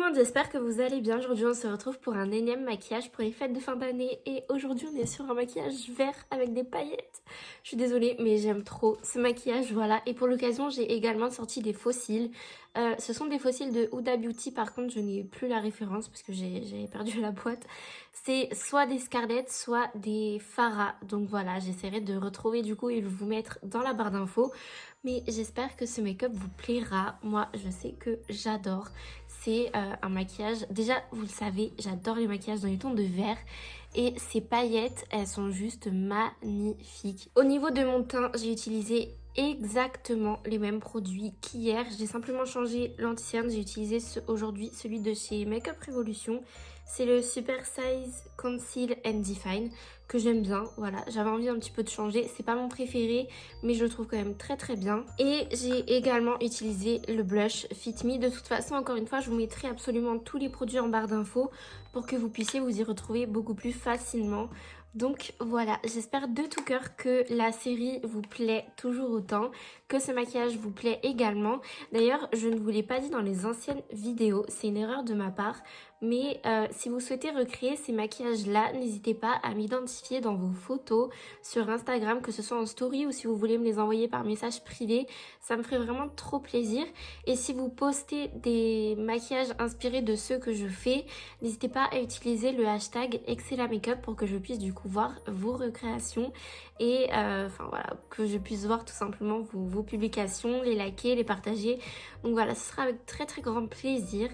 monde, j'espère que vous allez bien. Aujourd'hui on se retrouve pour un énième maquillage pour les fêtes de fin d'année et aujourd'hui on est sur un maquillage vert avec des paillettes. Je suis désolée mais j'aime trop ce maquillage, voilà. Et pour l'occasion j'ai également sorti des faux cils. Ce sont des faux cils de Huda Beauty, par contre je n'ai plus la référence parce que j'avais perdu la boîte. C'est soit des Scarlett soit des Farah, donc voilà, j'essaierai de retrouver du coup et de vous mettre dans la barre d'infos. Mais j'espère que ce make-up vous plaira. Moi je sais que j'adore. C'est un maquillage, déjà vous le savez, j'adore les maquillages dans les tons de vert et ces paillettes, elles sont juste magnifiques. Au niveau de mon teint, j'ai utilisé exactement les mêmes produits qu'hier. J'ai simplement changé l'anti-cerne, j'ai utilisé aujourd'hui celui de chez Makeup Revolution. C'est le Super Size Conceal and Define que j'aime bien, voilà, j'avais envie un petit peu de changer, c'est pas mon préféré mais je le trouve quand même très très bien. Et j'ai également utilisé le blush Fit Me. De toute façon, encore une fois, je vous mettrai absolument tous les produits en barre d'infos pour que vous puissiez vous y retrouver beaucoup plus facilement. Donc voilà, j'espère de tout cœur que la série vous plaît toujours autant, que ce maquillage vous plaît également. D'ailleurs, je ne vous l'ai pas dit dans les anciennes vidéos, c'est une erreur de ma part, mais si vous souhaitez recréer ces maquillages-là, n'hésitez pas à m'identifier dans vos photos sur Instagram, que ce soit en story ou si vous voulez me les envoyer par message privé. Ça me ferait vraiment trop plaisir. Et si vous postez des maquillages inspirés de ceux que je fais, n'hésitez pas à utiliser le hashtag ExcellaMakeup pour que je puisse du coup voir vos recréations et enfin voilà, que je puisse voir tout simplement vos publications, les liker, les partager. Donc voilà, ce sera avec très très grand plaisir.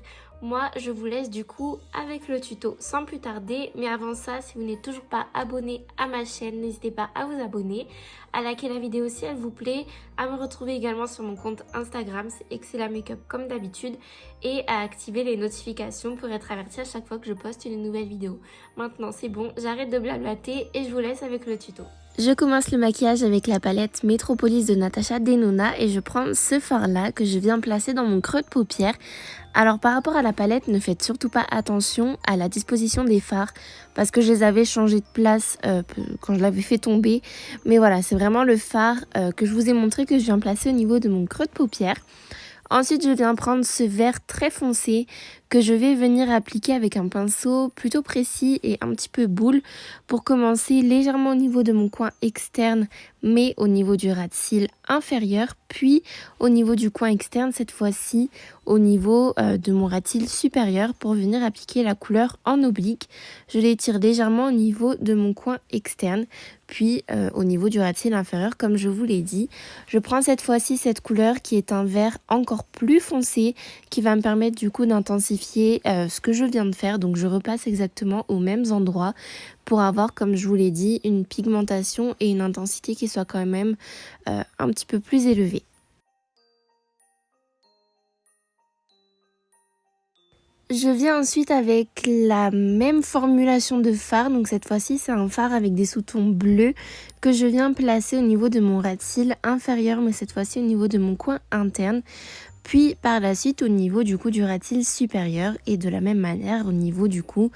Moi, je vous laisse du coup avec le tuto sans plus tarder. Mais avant ça, si vous n'êtes toujours pas abonné à ma chaîne, n'hésitez pas à vous abonner, à liker la vidéo si elle vous plaît, à me retrouver également sur mon compte Instagram, c'est ExcellaMakeup comme d'habitude, et à activer les notifications pour être averti à chaque fois que je poste une nouvelle vidéo. Maintenant, c'est bon, j'arrête de blablater et je vous laisse avec le tuto. Je commence le maquillage avec la palette Metropolis de Natasha Denona et je prends ce fard là que je viens placer dans mon creux de paupière. Alors par rapport à la palette, ne faites surtout pas attention à la disposition des fards parce que je les avais changés de place quand je l'avais fait tomber. Mais voilà, c'est vraiment le fard que je vous ai montré que je viens placer au niveau de mon creux de paupière. Ensuite, je viens prendre ce vert très foncé que je vais venir appliquer avec un pinceau plutôt précis et un petit peu boule pour commencer légèrement au niveau de mon coin externe mais au niveau du ras de cils inférieur, puis au niveau du coin externe cette fois-ci au niveau de mon ras de cils supérieur pour venir appliquer la couleur en oblique. Je l'étire légèrement au niveau de mon coin externe puis au niveau du ras de cils inférieur comme je vous l'ai dit. Je prends cette fois-ci cette couleur qui est un vert encore plus foncé qui va me permettre du coup d'intensifier ce que je viens de faire. Donc je repasse exactement aux mêmes endroits pour avoir, comme je vous l'ai dit, une pigmentation et une intensité qui soit quand même un petit peu plus élevée. Je viens ensuite avec la même formulation de fard, donc cette fois-ci c'est un fard avec des sous-tons bleus que je viens placer au niveau de mon ras de cils inférieur, mais cette fois-ci au niveau de mon coin interne. Puis par la suite au niveau du coup du ras de cils supérieur et de la même manière au niveau du coup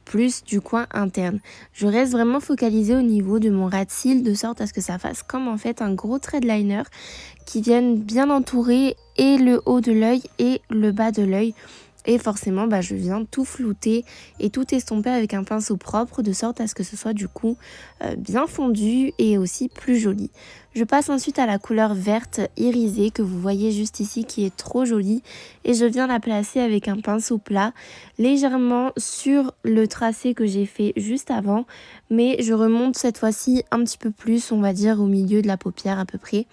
plus du coin interne. Je reste vraiment focalisée au niveau de mon ras de cils de sorte à ce que ça fasse comme en fait un gros trait de liner qui vienne bien entourer et le haut de l'œil et le bas de l'œil. Et forcément, je viens tout flouter et tout estomper avec un pinceau propre de sorte à ce que ce soit du coup bien fondu et aussi plus joli. Je passe ensuite à la couleur verte irisée que vous voyez juste ici qui est trop jolie et je viens la placer avec un pinceau plat légèrement sur le tracé que j'ai fait juste avant, mais je remonte cette fois-ci un petit peu plus, on va dire au milieu de la paupière à peu près.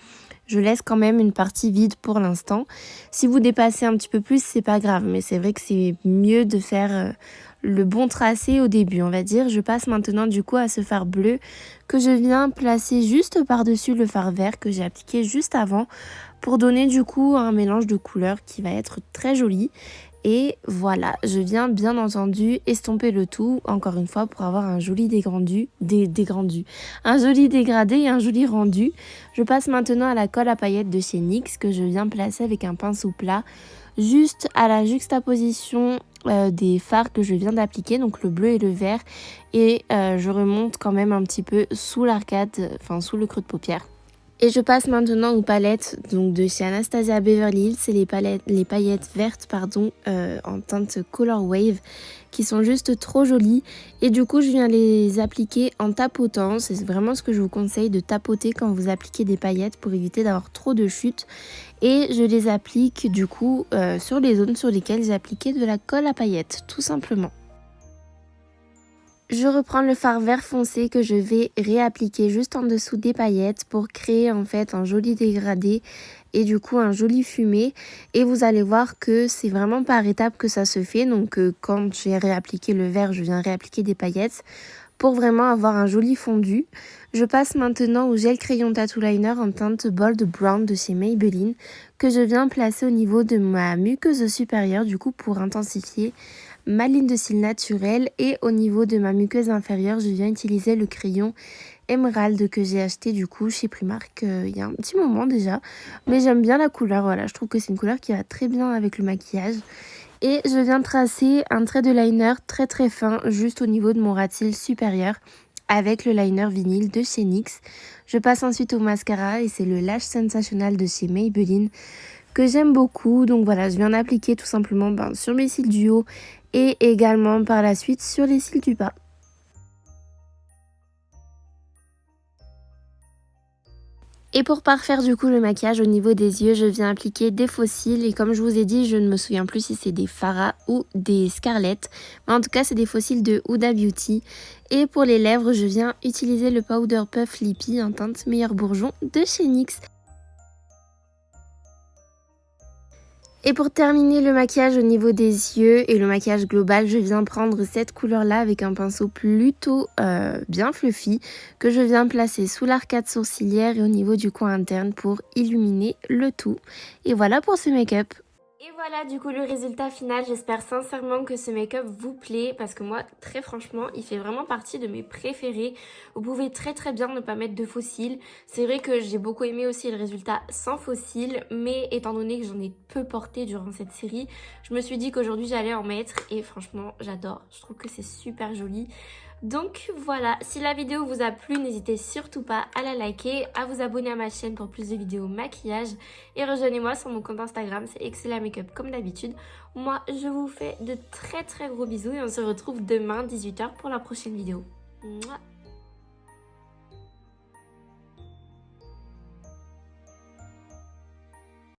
Je laisse quand même une partie vide pour l'instant. Si vous dépassez un petit peu plus, c'est pas grave. Mais c'est vrai que c'est mieux de faire le bon tracé au début, on va dire. Je passe maintenant du coup à ce fard bleu que je viens placer juste par-dessus le fard vert que j'ai appliqué juste avant pour donner du coup un mélange de couleurs qui va être très joli. Et voilà, je viens bien entendu estomper le tout, encore une fois, pour avoir un joli un joli dégradé et un joli rendu. Je passe maintenant à la colle à paillettes de chez NYX que je viens placer avec un pinceau plat, juste à la juxtaposition des fards que je viens d'appliquer, donc le bleu et le vert. Et je remonte quand même un petit peu sous l'arcade, enfin sous le creux de paupière. Et je passe maintenant aux palettes donc de chez Anastasia Beverly Hills. C'est les paillettes vertes en teinte Color Wave qui sont juste trop jolies. Et du coup, je viens les appliquer en tapotant. C'est vraiment ce que je vous conseille, de tapoter quand vous appliquez des paillettes pour éviter d'avoir trop de chutes. Et je les applique du coup sur les zones sur lesquelles j'ai appliqué de la colle à paillettes, tout simplement. Je reprends le fard vert foncé que je vais réappliquer juste en dessous des paillettes pour créer en fait un joli dégradé et du coup un joli fumé. Et vous allez voir que c'est vraiment par étapes que ça se fait. Donc quand j'ai réappliqué le vert, je viens réappliquer des paillettes pour vraiment avoir un joli fondu. Je passe maintenant au gel crayon tattoo liner en teinte Bold Brown de chez Maybelline que je viens placer au niveau de ma muqueuse supérieure du coup pour intensifier ma ligne de cils naturelle. Et au niveau de ma muqueuse inférieure, je viens utiliser le crayon émeraude que j'ai acheté du coup chez Primark il y a un petit moment déjà. Mais j'aime bien la couleur, voilà, je trouve que c'est une couleur qui va très bien avec le maquillage. Et je viens tracer un trait de liner très très fin juste au niveau de mon ras de cils supérieur avec le liner vinyle de chez NYX. Je passe ensuite au mascara et c'est le Lash Sensational de chez Maybelline que j'aime beaucoup. Donc voilà, je viens d'appliquer tout simplement sur mes cils du haut et également par la suite sur les cils du bas. Et pour parfaire du coup le maquillage au niveau des yeux, je viens appliquer des faux cils. Et comme je vous ai dit, je ne me souviens plus si c'est des Farah ou des Scarlett. Mais en tout cas, c'est des faux cils de Huda Beauty. Et pour les lèvres, je viens utiliser le Powder Puff Lippie en teinte Meilleur Bourgeon de chez NYX. Et pour terminer le maquillage au niveau des yeux et le maquillage global, je viens prendre cette couleur-là avec un pinceau plutôt bien fluffy que je viens placer sous l'arcade sourcilière et au niveau du coin interne pour illuminer le tout. Et voilà pour ce make-up. Et voilà du coup le résultat final. J'espère sincèrement que ce make-up vous plaît parce que moi très franchement il fait vraiment partie de mes préférés. Vous pouvez très bien ne pas mettre de faux cils. C'est vrai que j'ai beaucoup aimé aussi le résultat sans faux cils, mais étant donné que j'en ai peu porté durant cette série, je me suis dit qu'aujourd'hui j'allais en mettre et franchement j'adore. Je trouve que c'est super joli. Donc voilà, si la vidéo vous a plu, n'hésitez surtout pas à la liker, à vous abonner à ma chaîne pour plus de vidéos maquillage et rejoignez-moi sur mon compte Instagram, c'est Excella Makeup comme d'habitude. Moi, je vous fais de très gros bisous et on se retrouve demain 18 h pour la prochaine vidéo. Mouah.